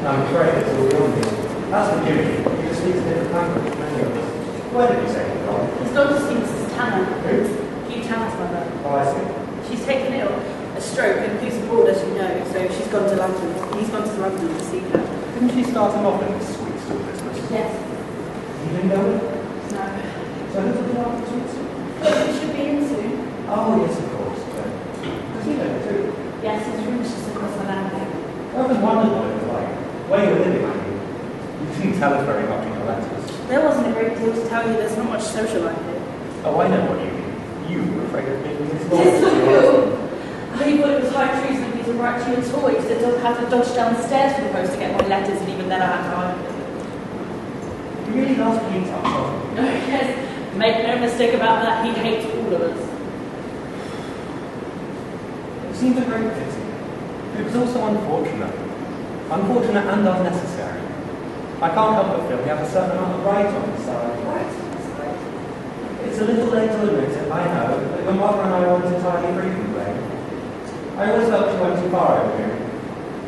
I'm afraid it's all beyond me. As for Jimmy, he just speaks a different language from any of us. Where did you say he's gone? He's gone to see Mrs. Tanner. Who? Hugh Tanner's mother. Oh, I see. She's taken ill, a stroke, and he's abroad, as you know, so she's gone to London. He's gone to London to see her. Didn't she start him off in this sweet school business? Yes. You didn't know it? No. So who's looking after the sweet school? Look, he should be in soon. Oh, yes, of course. Does he know too? Yes, his room's just across the landing. I often wondered what it was like. Where you were living, I mean. You didn't tell us very much in your letters. There wasn't a great deal to tell you. There's not much social life here. Oh, I know what you mean. You were afraid of being Yes, you. I thought it was high treason of me to write to you at all. You said I'd have to dodge downstairs for the post to get my letters, and even then I had to hide them. You really lost me touch on. Yes, make no mistake about that. He hates all of us. It seems a great pity. It was also unfortunate. Unfortunate and unnecessary. I can't help but feel we have a certain amount of right on this side. Right, right. It's a little late to admit it, I know, but your mother and I weren't entirely free from blame. I always felt she went too far over here.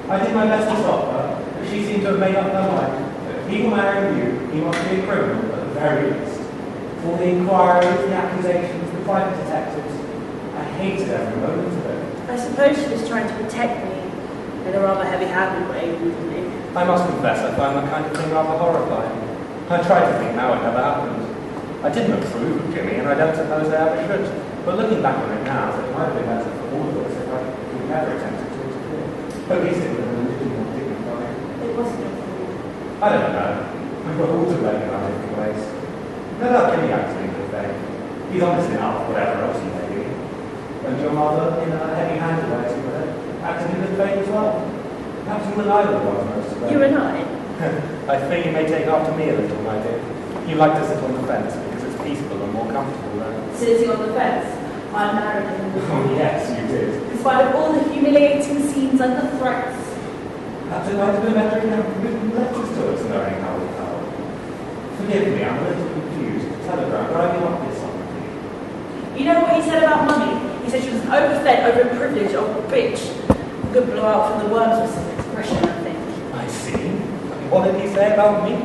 I did my best to stop her, but she seemed to have made up her mind that if he will marry you, he must be a criminal at the very least. All the inquiries, the accusations, the private detectives, I hated every moment of it. I suppose she was trying to protect me in a rather heavy-handed way, wouldn't it? I must confess I find that kind of thing rather horrifying. I try to think now it never happened. I didn't approve of Jimmy, and I don't suppose I ever should. But looking back on it now, it might have been better for all of us if I would never attempted to interfere. At least it would have been a little more dignified. It wasn't your fault. I don't know. We were all to blame in our different ways. No doubt Jimmy acts in good faith. He's honest enough, whatever else he may be. And your mother, in a heavy-handed way, as you put it, acted in good faith as well. Perhaps you and I were the ones most to blame. You and I? I fear you may take after me a little, my dear. You like to sit on the fence because it's peaceful and more comfortable there. Sitting on the fence? I married him. Oh, yes, you did. In spite of all the humiliating scenes and the threats. Perhaps it might have been better if you hadn't written letters to us knowing how we felt. Forgive me, I'm a little confused. Telegram, but I can not this on with you. You know what he said about Mummy? He said she was an overfed, overprivileged old bitch. Good blow out from the worms was his expression, I think. I see. What did he say about me?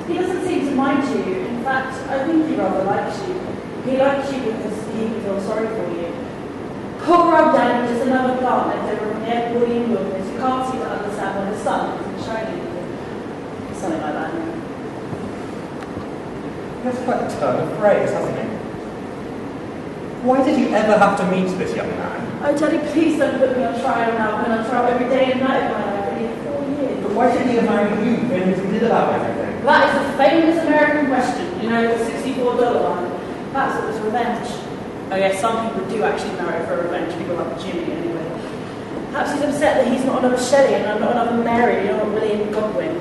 He doesn't seem to mind you. In fact, I think he rather likes you. He likes you because he feels sorry for you. Poor old Daddy, just another plant left over from the Edwardian wilderness. You can't seem to understand why the sun isn't shining. Something like that. That's quite a turn of phrase, hasn't it? Why did you ever have to meet this young man? Oh, Daddy, please don't put me on trial now. I've been on trial every day and night of my life for nearly 4 years. But why should he have married you, feeling as he did about everything? That is the famous American question, you know, the $64 one. That's what was revenge. Oh yes, some people do actually marry for revenge, people like Jimmy anyway. Perhaps he's upset that he's not another Shelley and I'm not another Mary, you're not William Godwin.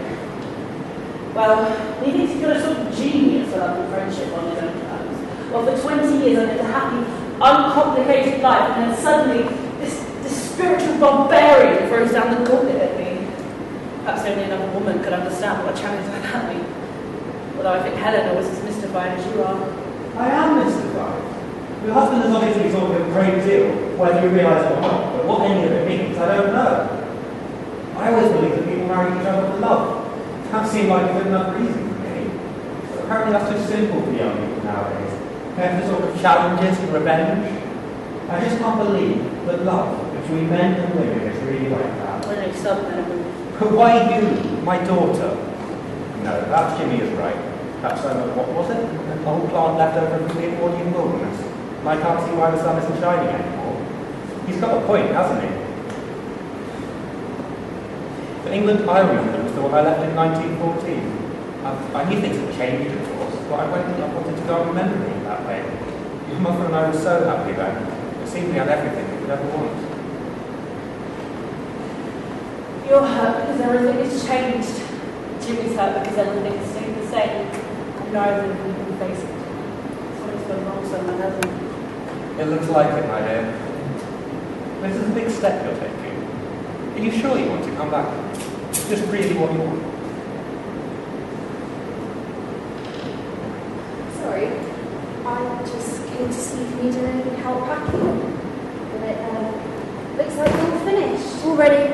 Well, he thinks he's got a sort of genius for loving friendship on his own terms. Well, for 20 years I've lived a happy, uncomplicated life, and then suddenly this spiritual barbarian throws down the gauntlet at me. Perhaps only another woman could understand what a challenge like that means. Although I think Helena was as mystified as you are. I am mystified. Your husband has obviously told me a great deal, whether you realise it or not, but what any of it means, I don't know. I always believed that people married each other for love. That seemed like a good enough reason for me. But apparently that's too simple for young people nowadays. They have the sort of challenges and revenge. I just can't believe that love between men and women is really like that. Well, no, some men and women. But why you, my daughter? No, perhaps Jimmy is right. Perhaps what was it? An old plant left over from the Edwardian wilderness. And I can't see why the sun isn't shining anymore. He's got a point, hasn't he? The England I remember was the one I left in 1914. I knew things had changed, of course, but I wanted to go on remembering it that way. Your mother and I were so happy then. It seemed we had everything we could ever want. You're hurt because everything has changed. Jimmy's hurt because everything has stayed the same. And neither of them can face it. Something's gone wrong somewhere, hasn't it? It looks like it, my dear. This is a big step you're taking. Are you sure you want to come back? It's just really what you want. Sorry, I just came to see if you needed any help packing. But it looks like you're all finished. Already?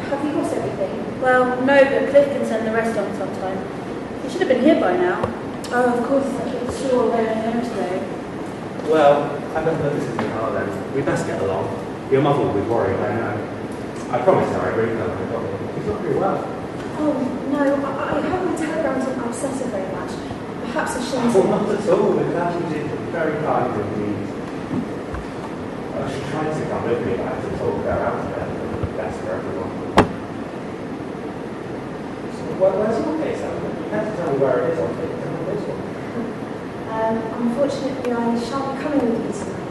Have you got everything? Well, no, but Cliff can send the rest on sometime. He should have been here by now. Oh, of course, it's sure we're home today. Well, I don't know this is the car then. We best get along. Your mother will be worried, I know. I promised her I'd bring her when I got here. She's not very well. Oh, no, I hope my telegrams don't upset her very much. Perhaps I shouldn't. Oh, not at all. In fact, you did very kind indeed. She tried to come with me, but I had to talk her out of it. That's for everyone. So, where's your case, Alan? You have to tell me where it is. I'll take it down this one. Unfortunately, I shan't be coming with you tonight.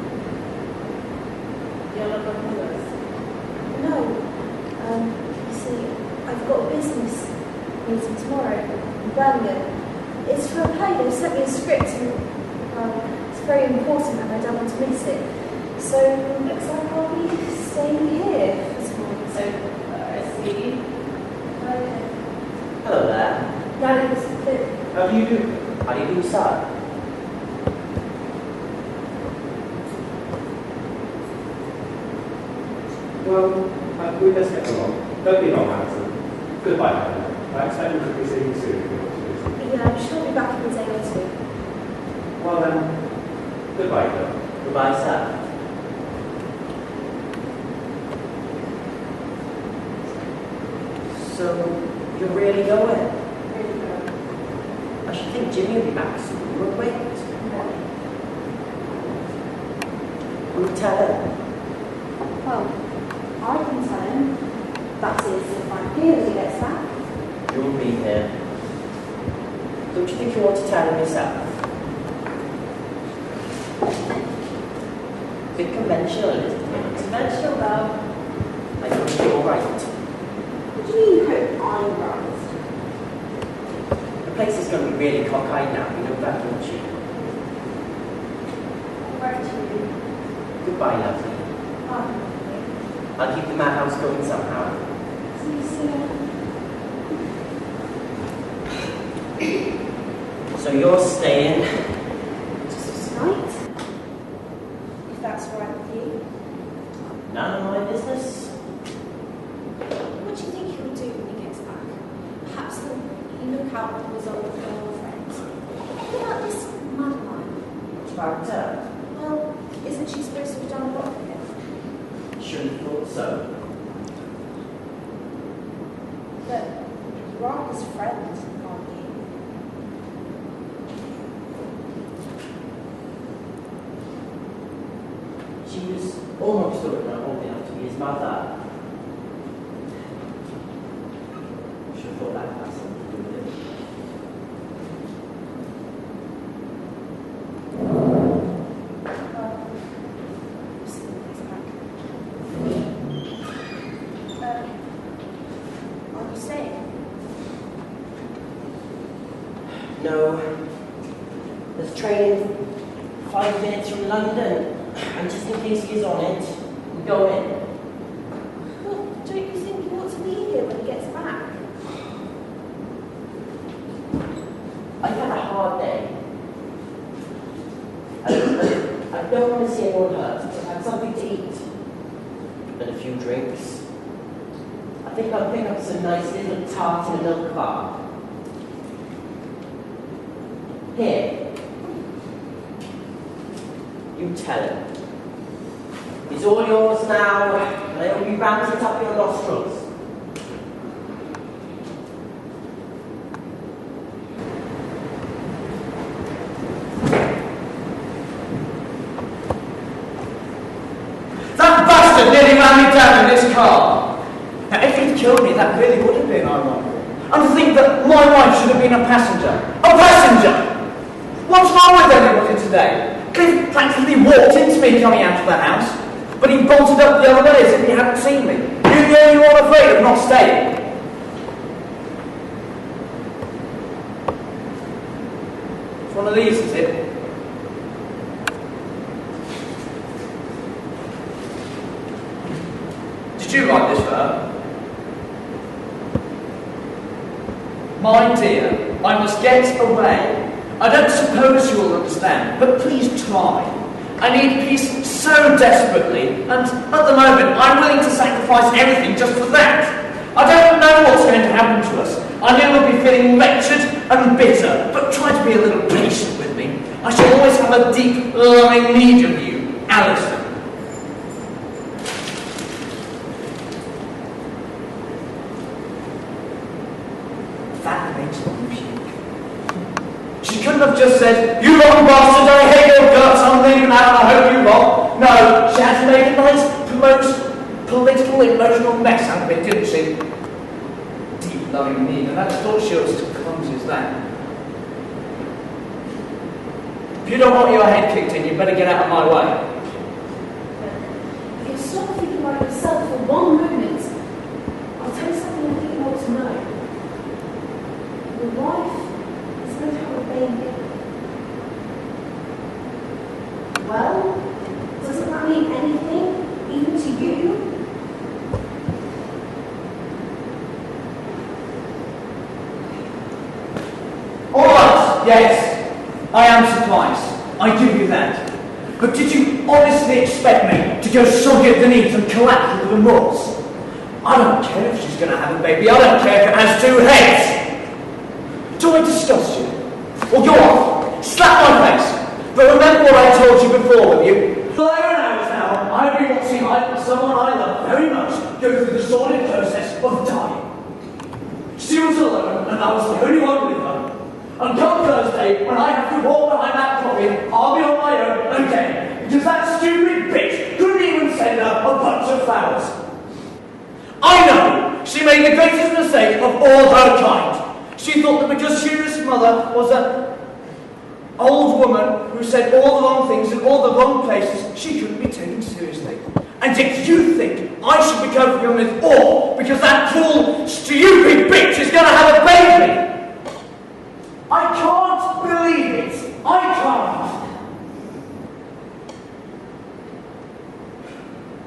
You're not coming with us? No. You see, I've got a business meeting tomorrow in Birmingham. It's for a play. They've sent me a script and it's very important and I don't want to miss it. So it looks like I'll be staying here for tomorrow. So, I see. Okay. Hello there. Daddy, this is Cliff. How do you do? How do you do, sir? Well, we best get along. Don't be long, Alison. Goodbye, Helen. I expect you to be seeing you soon. Yeah, I'm sure I'll be back in a day or two. Well then, goodbye, girl. Goodbye, sir. So, you're really going? Really good. I should think Jimmy will be back soon. You won't wait. Will you tell him? Well, I can tell him. That is, if I'm here when he gets back. You'll be here. Don't you think you ought to tell him yourself? A bit conventional, isn't it? Conventional, though. I think you're right. What do you mean, hope I'm right? The place is going to be really cockeyed now. You know that, don't you? Where to you? Goodbye, lovely. Oh, I'll keep the madhouse going somehow. see you soon. So you're staying? Just tonight? If that's all right with you. None of my business. What do you think he'll do when he gets back? Perhaps he'll look out for his old girlfriend. What about this Madeline? What's about her? Well, isn't she supposed to have done a lot with him? Should have thought so. But you are his friend, aren't you? She was almost old enough to be his mother. Should have thought that had something to do with it. Are you staying? No. There's a train in 5 minutes from London. And just in case he is on it, we go in. Well, don't you think you ought to be here when he gets back? I've had a hard day. I don't want to see anyone hurt. I've had something to eat. And a few drinks. I think I'll pick up some nice little tart in a milk bar. Here. You tell him. It's all yours now, and I hope you rams it up your nostrils. That bastard nearly ran me down in this car. Now, if he'd killed me, that really would have been ironical. And to think that my wife should have been a passenger. A passenger! What's wrong with everybody today? Cliff practically walked into me coming out of the house, but he bolted up the other way as if he hadn't seen me. You're the only one afraid of not staying. It's one of these, is it? Did you write this for her? My dear, I must get away. I don't suppose you will understand, but please try. I need peace so desperately, and at the moment I'm willing to sacrifice everything just for that. I don't know what's going to happen to us. I know we'll be feeling wretched and bitter, but try to be a little patient with me. I shall always have a deep, loving need of you, Alison. That makes one puke. She couldn't have just said, "You rotten bastard, I hate your guts, I'm leaving out, I hope you rot." No, she had to make a nice, political, emotional mess out of it, didn't she? Deep, loving need, and I thought she was as clumsy as that. If you don't want your head kicked in, you better get out of my way. If you stop thinking about yourself for one moment, I'll tell you something I think you ought to know. Your wife is going to have a baby. Well, doesn't that mean anything, even to you? All right, yes, I am surprised. I give you that. But did you honestly expect me to go soggy at the knees and collapse with remorse? I don't care if she's going to have a baby. I don't care if it has 2 heads. Do I disgust you? Well, go on, slap my face. But remember what I told you before with you. For 11 hours now, I've been watching someone I love very much go through the sordid process of dying. She was alone, and I was the only one with her. And come Thursday, when I have to walk behind that coffin, I'll be on my own again, because that stupid bitch couldn't even send her a bunch of flowers. I know! She made the greatest mistake of all her kind. She thought that because Shira's mother was an old woman who said all the wrong things in all the wrong places, she couldn't be taken seriously. And yet you think I should be covering with awe because that cruel, stupid bitch is going to have a baby? I can't believe it. I can't.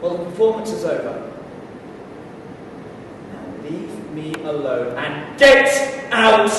Well, the performance is over. Now leave me alone and get out